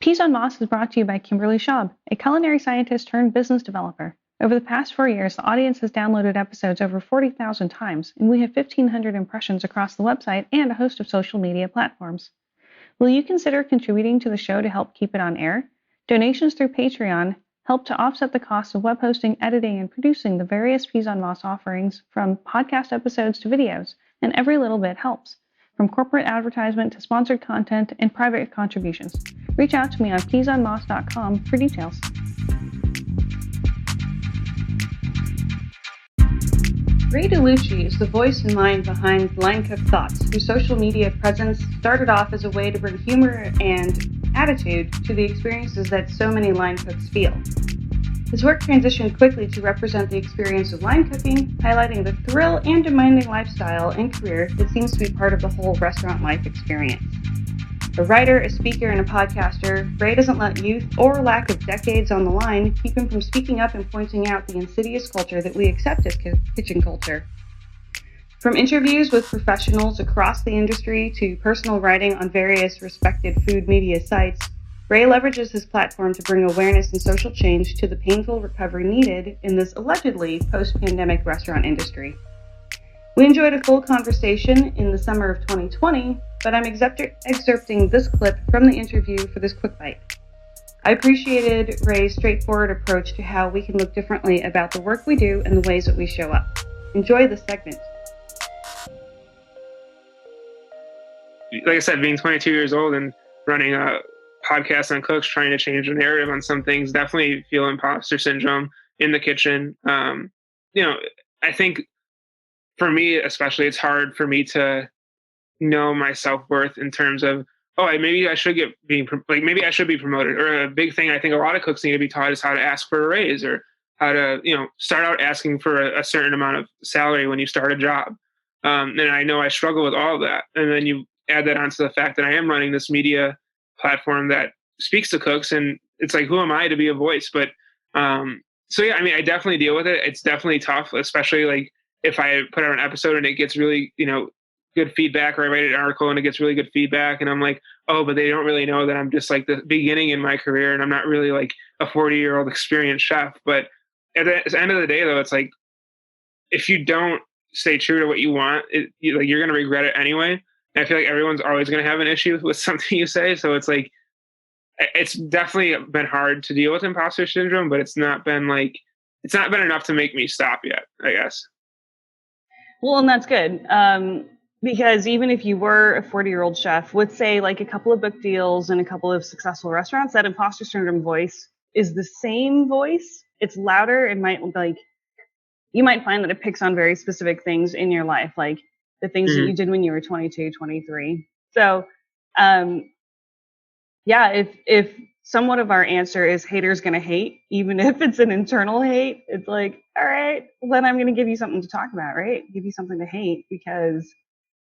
Peas on Moss is brought to you by Kimberly Schaub, a culinary scientist turned business developer. Over the past 4 years, the audience has downloaded episodes over 40,000 times, and we have 1,500 impressions across the website and a host of social media platforms. Will you consider contributing to the show to help keep it on air? Donations through Patreon help to offset the cost of web hosting, editing, and producing the various Peas on Moss offerings, from podcast episodes to videos, and every little bit helps. From corporate advertisement to sponsored content and private contributions. Reach out to me on peasonmoss.com for details. Ray Delucci is the voice and mind behind Line Cook Thoughts, whose social media presence started off as a way to bring humor and attitude to the experiences that so many line cooks feel. His work transitioned quickly to represent the experience of line cooking, highlighting the thrill and demanding lifestyle and career that seems to be part of the whole restaurant life experience. A writer, a speaker, and a podcaster, Ray doesn't let youth or lack of decades on the line keep him from speaking up and pointing out the insidious culture that we accept as kitchen culture. From interviews with professionals across the industry to personal writing on various respected food media sites, Ray leverages his platform to bring awareness and social change to the painful recovery needed in this allegedly post-pandemic restaurant industry. We enjoyed a full conversation in the summer of 2020, but I'm excerpting this clip from the interview for this quick bite. I appreciated Ray's straightforward approach to how we can look differently about the work we do and the ways that we show up. Enjoy this segment. Like I said, being 22 years old and running a podcast on cooks, trying to change the narrative on some things, definitely feel imposter syndrome in the kitchen. I think for me, especially, it's hard for me to know my self-worth in terms of, maybe I should maybe I should be promoted. Or a big thing I think a lot of cooks need to be taught is how to ask for a raise, or how to, start out asking for a certain amount of salary when you start a job. And I know I struggle with all of that. And then you add that onto the fact that I am running this media platform that speaks to cooks, and it's like, who am I to be a voice? But I definitely deal with it. It's definitely tough, especially like if I put out an episode and it gets really, good feedback, or I write an article and it gets really good feedback, and I'm like, but they don't really know that I'm just like the beginning in my career, and I'm not really like a 40-year-old experienced chef. But at the end of the day, though, it's like, if you don't stay true to what you want, you're going to regret it anyway. And I feel like everyone's always going to have an issue with something you say. So it's like, it's definitely been hard to deal with imposter syndrome, but it's not been enough to make me stop yet, I guess. Well, and that's good. Because even if you were a 40-year-old chef with, say, like a couple of book deals and a couple of successful restaurants, that imposter syndrome voice is the same voice. It's louder. It might you might find that it picks on very specific things in your life, like the things that you did when you were 22, 23. So, if somewhat of our answer is haters gonna hate, even if it's an internal hate, it's like, all right, then I'm gonna give you something to talk about, right? Give you something to hate, because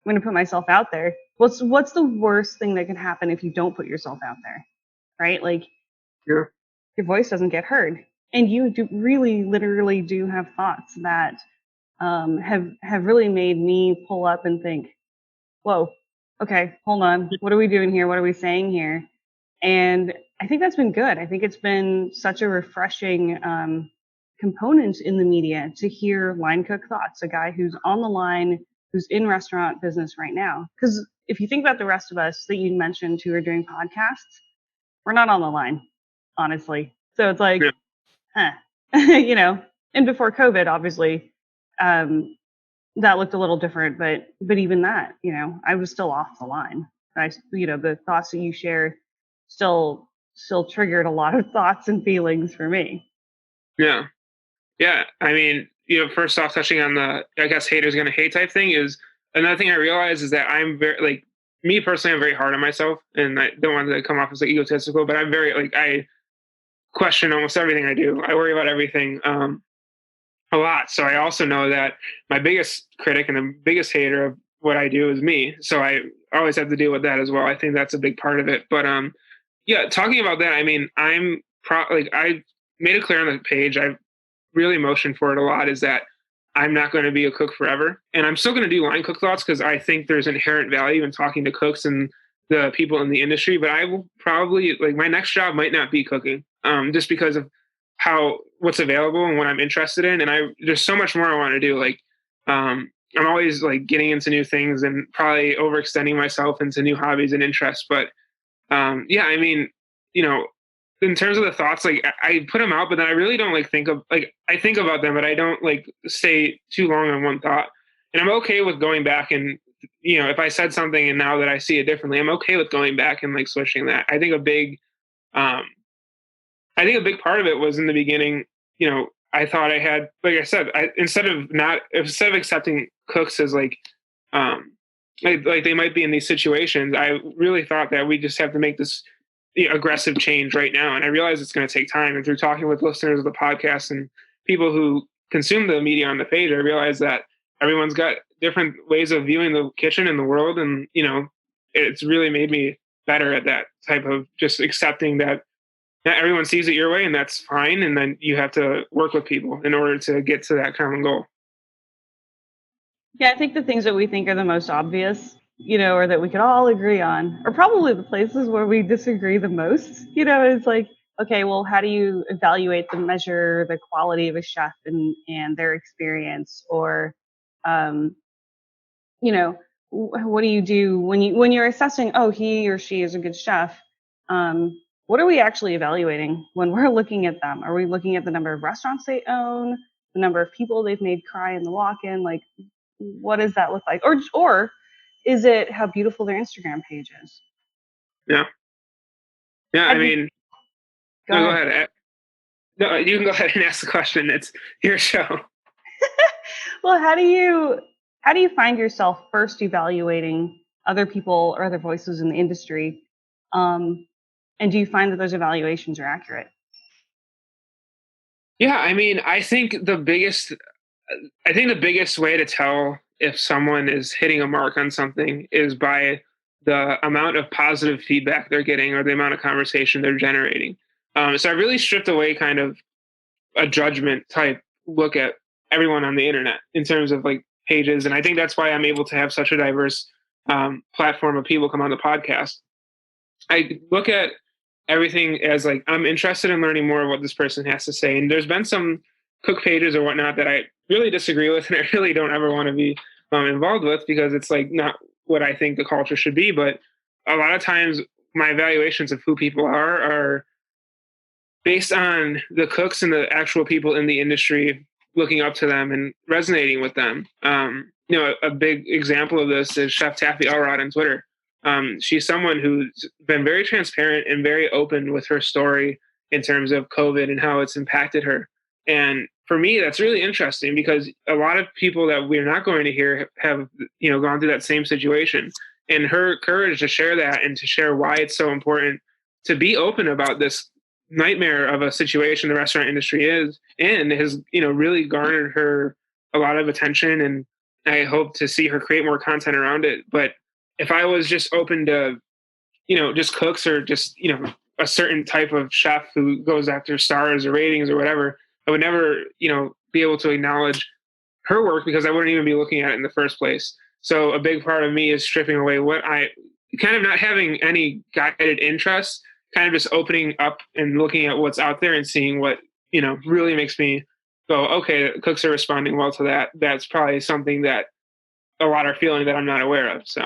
I'm gonna put myself out there. What's the worst thing that can happen if you don't put yourself out there, right? Like, your voice doesn't get heard, and you do really, literally do have thoughts that have really made me pull up and think, whoa, okay, hold on, what are we doing here? What are we saying here? And I think that's been good. I think it's been such a refreshing component in the media to hear Line Cook Thoughts, a guy who's on the line, who's in restaurant business right now. Because if you think about the rest of us that you mentioned who are doing podcasts, we're not on the line, honestly. So it's like, and before COVID, obviously, that looked a little different, but even that, I was still off the line. The thoughts that you shared still triggered a lot of thoughts and feelings for me. Yeah. I mean, first off, touching on the, I guess, haters gonna hate type thing, is another thing I realize is that I'm very, me personally, I'm very hard on myself, and I don't want to come off as egotistical, but I'm very, I question almost everything I do. I worry about everything a lot. So I also know that my biggest critic and the biggest hater of what I do is me. So I always have to deal with that as well. I think that's a big part of it. But talking about that, I mean, I made it clear on the page, I've really motioned for it a lot, is that I'm not going to be a cook forever. And I'm still going to do Line Cook Thoughts because I think there's inherent value in talking to cooks and the people in the industry, but I will probably like my next job might not be cooking, just because of how what's available and what I'm interested in. And there's so much more I want to do. Like, I'm always like getting into new things and probably overextending myself into new hobbies and interests. But yeah, I mean, you know, in terms of the thoughts, like I put them out, but then I really don't like think of like I think about them, but I don't like stay too long on one thought. And I'm okay with going back and if I said something and now that I see it differently, I'm okay with going back and like switching that. Um, I think a big part of it was in the beginning. I thought I had, like I said, instead of accepting cooks as um, like they might be in these situations, I really thought that we just have to make this aggressive change right now. And I realize it's going to take time. And through talking with listeners of the podcast and people who consume the media on the page, I realize that everyone's got different ways of viewing the kitchen and the world. And, it's really made me better at that type of just accepting that not everyone sees it your way and that's fine. And then you have to work with people in order to get to that common goal. Yeah, I think the things that we think are the most obvious, or that we could all agree on, are probably the places where we disagree the most. It's like, okay, well, how do you evaluate the measure the quality of a chef and their experience, or, um, what do you do when you're assessing? Oh, he or she is a good chef. What are we actually evaluating when we're looking at them? Are we looking at the number of restaurants they own, the number of people they've made cry in the walk-in? Like, what does that look like? Or is it how beautiful their Instagram page is? Yeah. Yeah. How I do you mean, go no, go ahead? ahead. No, you can go ahead and ask the question. It's your show. Well, how do you find yourself first evaluating other people or other voices in the industry? And do you find that those evaluations are accurate? Yeah. I mean, I think the biggest way to tell if someone is hitting a mark on something is by the amount of positive feedback they're getting or the amount of conversation they're generating. So I really stripped away kind of a judgment type look at everyone on the internet in terms of like pages. And I think that's why I'm able to have such a diverse platform of people come on the podcast. I look at everything as like I'm interested in learning more of what this person has to say. And there's been some cook pages or whatnot that I really disagree with, and I really don't ever want to be involved with because it's like not what I think the culture should be. But a lot of times, my evaluations of who people are based on the cooks and the actual people in the industry looking up to them and resonating with them. A big example of this is Chef Taffy Elrod on Twitter. She's someone who's been very transparent and very open with her story in terms of COVID and how it's impacted her. And for me, that's really interesting because a lot of people that we're not going to hear have, gone through that same situation. And her courage to share that and to share why it's so important to be open about this nightmare of a situation the restaurant industry is in has really garnered her a lot of attention, and I hope to see her create more content around it. But if I was just open to just cooks or just a certain type of chef who goes after stars or ratings or whatever, I would never be able to acknowledge her work because I wouldn't even be looking at it in the first place. So a big part of me is stripping away what I kind of not having any guided interest, kind of just opening up and looking at what's out there and seeing what, really makes me go, okay, cooks are responding well to that. That's probably something that a lot are feeling that I'm not aware of. So,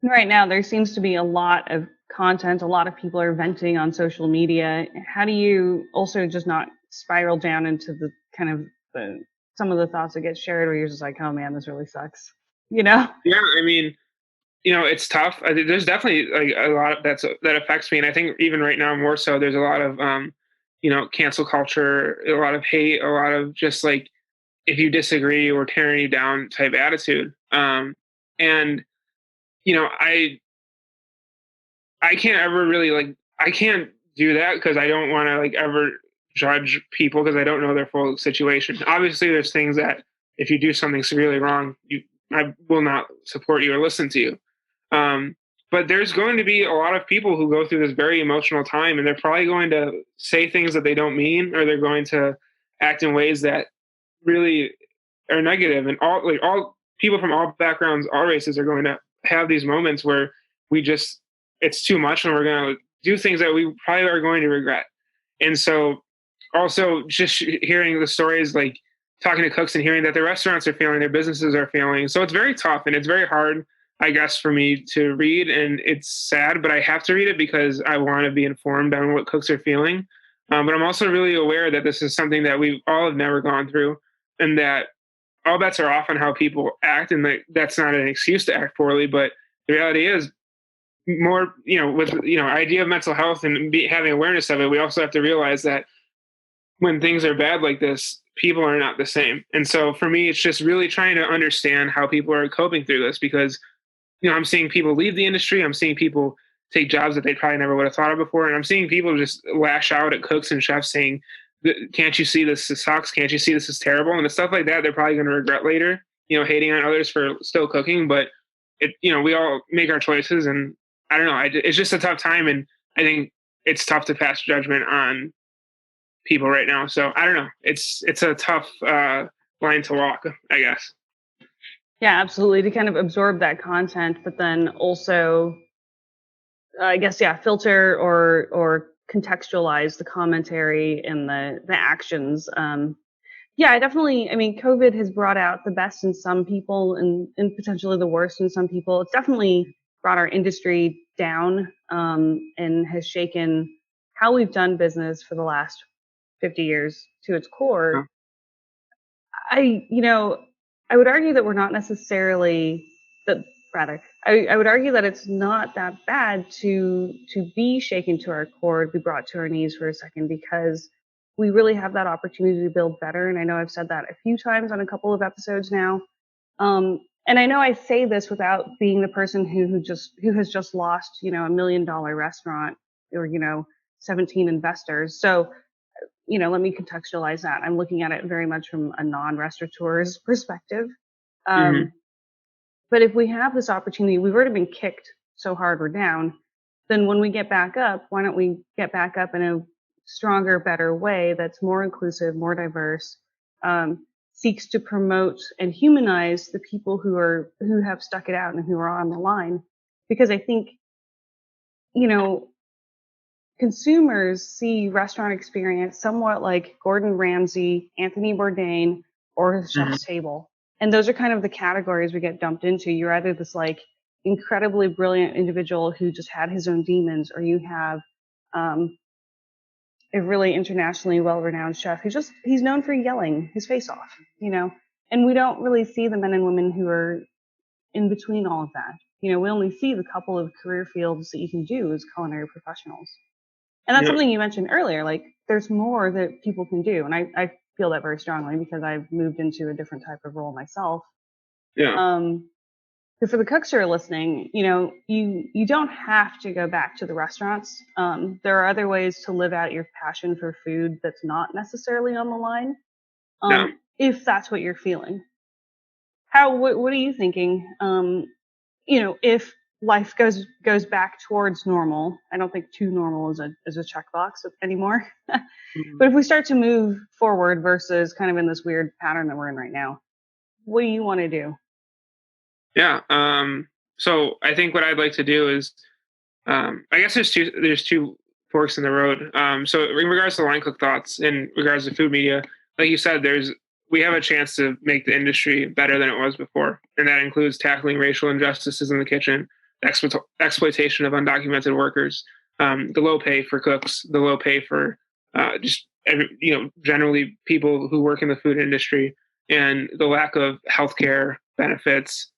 Right now, there seems to be a lot of content. A lot of people are venting on social media. How do you also just not spiral down into the kind of some of the thoughts that get shared where you're just like, oh man, this really sucks, you know? yeah, I mean, it's tough. There's definitely like a lot of that affects me. And I think even right now more so, there's a lot of, cancel culture, a lot of hate, a lot of just like, if you disagree or tearing you down type attitude. And I can't ever really like I can't do that because I don't want to like ever judge people because I don't know their full situation. Obviously, there's things that if you do something severely wrong, I will not support you or listen to you. Um, but there's going to be a lot of people who go through this very emotional time, and they're probably going to say things that they don't mean, or they're going to act in ways that really are negative. And all people from all backgrounds, all races are going to have these moments where it's too much and we're going to do things that we probably are going to regret. And so also just hearing the stories, like talking to cooks and hearing that their restaurants are failing, their businesses are failing. So it's very tough and it's very hard, I guess, for me to read. And it's sad, but I have to read it because I want to be informed on what cooks are feeling. But I'm also really aware that this is something that we all have never gone through, and that all bets are off on how people act. And that's not an excuse to act poorly, but the reality is more, with, idea of mental health and having awareness of it, we also have to realize that when things are bad like this, people are not the same. And so for me, it's just really trying to understand how people are coping through this, because, I'm seeing people leave the industry. I'm seeing people take jobs that they probably never would have thought of before. And I'm seeing people just lash out at cooks and chefs saying, can't you see this sucks? Can't you see this is terrible? And the stuff like that, they're probably going to regret later, hating on others for still cooking. But we all make our choices, and I don't know. It's just a tough time. And I think it's tough to pass judgment on people right now. So I don't know. It's a tough line to walk, I guess. Yeah, absolutely. To kind of absorb that content, but then also, I guess, yeah, filter or contextualize the commentary and the actions. Yeah, I mean, COVID has brought out the best in some people and potentially the worst in some people. It's definitely brought our industry down, and has shaken how we've done business for the last 50 years to its core. I, you know, I would argue that we're not necessarily that rather. I would argue that it's not that bad to be shaken to our core, to be brought to our knees for a second, because we really have that opportunity to build better. And I know I've said that a few times on a couple of episodes now. And I know I say this without being the person who has just lost, $1 million restaurant or, 17 investors. So, let me contextualize that. I'm looking at it very much from a non-restaurateur's perspective. Mm-hmm. But if we have this opportunity, we've already been kicked so hard we're down, then when we get back up, why don't we get back up in a stronger, better way that's more inclusive, more diverse, seeks to promote and humanize the people who have stuck it out and who are on the line. Because I think, consumers see restaurant experience somewhat like Gordon Ramsay, Anthony Bourdain, or Mm-hmm. Chef's Table. And those are kind of the categories we get dumped into. You're either this like incredibly brilliant individual who just had his own demons, or you have a really internationally well-renowned chef he's known for yelling his face off, And we don't really see the men and women who are in between all of that. We only see the couple of career fields that you can do as culinary professionals. And that's Yeah. something you mentioned earlier. Like, there's more that people can do, and I feel that very strongly because I've moved into a different type of role myself. Yeah. But for the cooks who are listening, you don't have to go back to the restaurants. There are other ways to live out your passion for food that's not necessarily on the line, Yeah. if that's what you're feeling. What are you thinking? If life goes back towards normal, I don't think too normal is a checkbox anymore. Mm-hmm. But if we start to move forward versus kind of in this weird pattern that we're in right now, what do you want to do? Yeah. So I think what I'd like to do is, I guess there's two forks in the road. So in regards to line cook thoughts, in regards to food media, like you said, we have a chance to make the industry better than it was before, and that includes tackling racial injustices in the kitchen, exploitation of undocumented workers, the low pay for cooks, the low pay for generally people who work in the food industry, and the lack of healthcare benefits,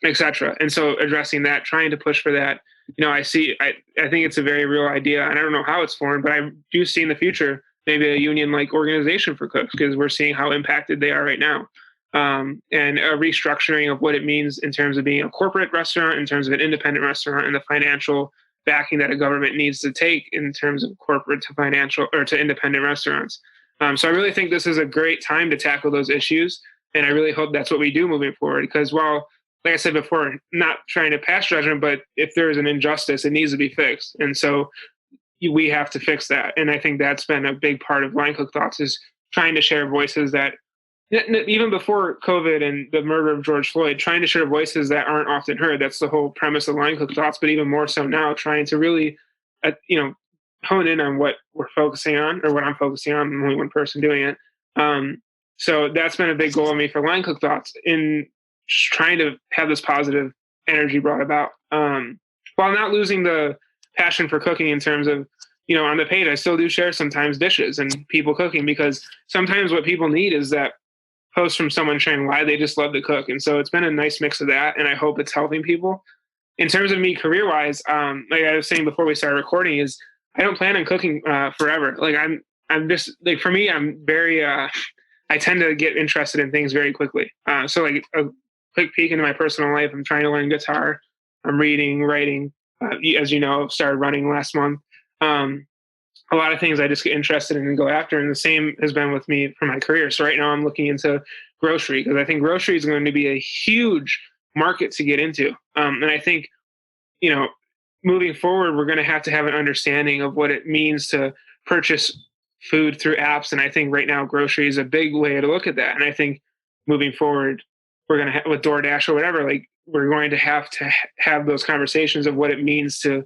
etc. And so addressing that, trying to push for that. I think it's a very real idea, and I don't know how it's formed, but I do see in the future maybe a union-like organization for cooks, because we're seeing how impacted they are right now. And a restructuring of what it means in terms of being a corporate restaurant, in terms of an independent restaurant, and the financial backing that a government needs to take in terms of corporate to financial or to independent restaurants. So I really think this is a great time to tackle those issues, and I really hope that's what we do moving forward. Because while, like I said before, not trying to pass judgment, but if there is an injustice, it needs to be fixed. And so we have to fix that. And I think that's been a big part of Line Cook Thoughts, is trying to share voices that even before COVID and the murder of George Floyd, trying to share voices that aren't often heard. That's the whole premise of Line Cook Thoughts, but even more so now, trying to really, you know, hone in on what we're focusing on, or what I'm focusing on. I'm only one person doing it. So that's been a big goal of me for Line Cook Thoughts, in trying to have this positive energy brought about, while not losing the passion for cooking. In terms of, on the page, I still do share sometimes dishes and people cooking, because sometimes what people need is that post from someone sharing why they just love to cook. And so it's been a nice mix of that, and I hope it's helping people. In terms of me career wise, like I was saying before we started recording, is I don't plan on cooking forever. Like I'm just like, for me, I'm very I tend to get interested in things very quickly. So like a quick peek into my personal life, I'm trying to learn guitar. I'm reading, writing. As you know, started running last month. A lot of things I just get interested in and go after. And the same has been with me for my career. So right now I'm looking into grocery, because I think grocery is going to be a huge market to get into. And I think, moving forward, we're going to have an understanding of what it means to purchase food through apps. And I think right now grocery is a big way to look at that. And I think moving forward, we're going to with DoorDash or whatever, like we're going to have those conversations of what it means to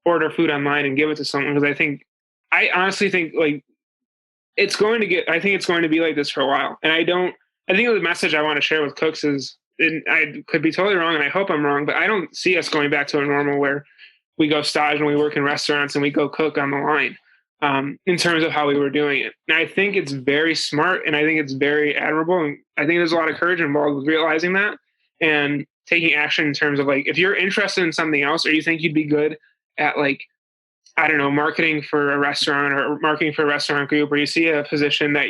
order food online and give it to someone. Because I honestly think like I think it's going to be like this for a while. And I think the message I want to share with cooks is, and I could be totally wrong, and I hope I'm wrong, but I don't see us going back to a normal where we go stage and we work in restaurants and we go cook on the line, in terms of how we were doing it. And I think it's very smart, and I think it's very admirable. And I think there's a lot of courage involved with realizing that and taking action in terms of like, if you're interested in something else, or you think you'd be good at like, I don't know, marketing for a restaurant or marketing for a restaurant group, or you see a position that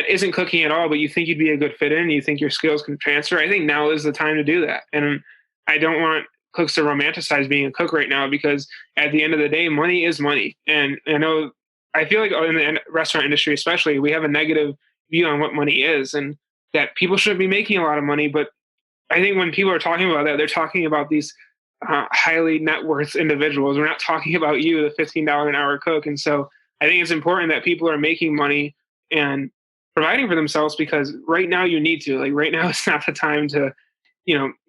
isn't cooking at all, but you think you'd be a good fit in, you think your skills can transfer, I think now is the time to do that. And I don't want cooks to romanticize being a cook right now, because at the end of the day, money is money. And I feel like in the restaurant industry, especially, we have a negative view on what money is, and that people shouldn't be making a lot of money. But I think when people are talking about that, they're talking about these highly net worth individuals. We're not talking about you, the $15 an hour cook. And so I think it's important that people are making money and providing for themselves, because right now you need to. Like right now, it's not the time to,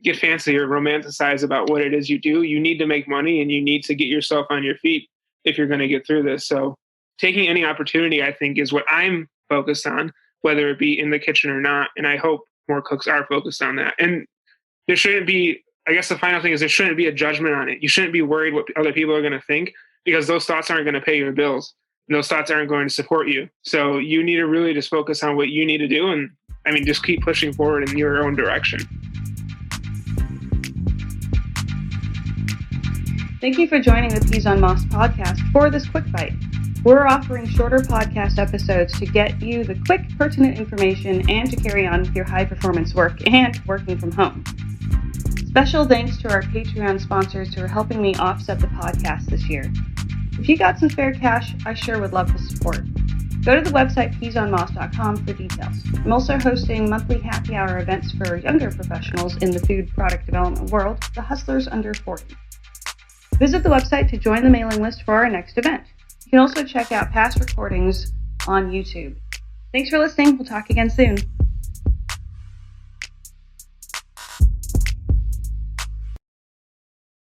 get fancy or romanticize about what it is you do. You need to make money, and you need to get yourself on your feet if you're going to get through this. So taking any opportunity, I think, is what I'm focused on, whether it be in the kitchen or not. And I hope more cooks are focused on that. And there shouldn't be, I guess the final thing is, there shouldn't be a judgment on it. You shouldn't be worried what other people are going to think, because those thoughts aren't going to pay your bills, and those thoughts aren't going to support you. So you need to really just focus on what you need to do. And just keep pushing forward in your own direction. Thank you for joining the Peas on Moss podcast for this quick bite. We're offering shorter podcast episodes to get you the quick, pertinent information and to carry on with your high-performance work and working from home. Special thanks to our Patreon sponsors who are helping me offset the podcast this year. If you got some spare cash, I sure would love the support. Go to the website peasonmoss.com for details. I'm also hosting monthly happy hour events for younger professionals in the food product development world, the hustlers under 40. Visit the website to join the mailing list for our next event. You can also check out past recordings on YouTube. Thanks for listening. We'll talk again soon.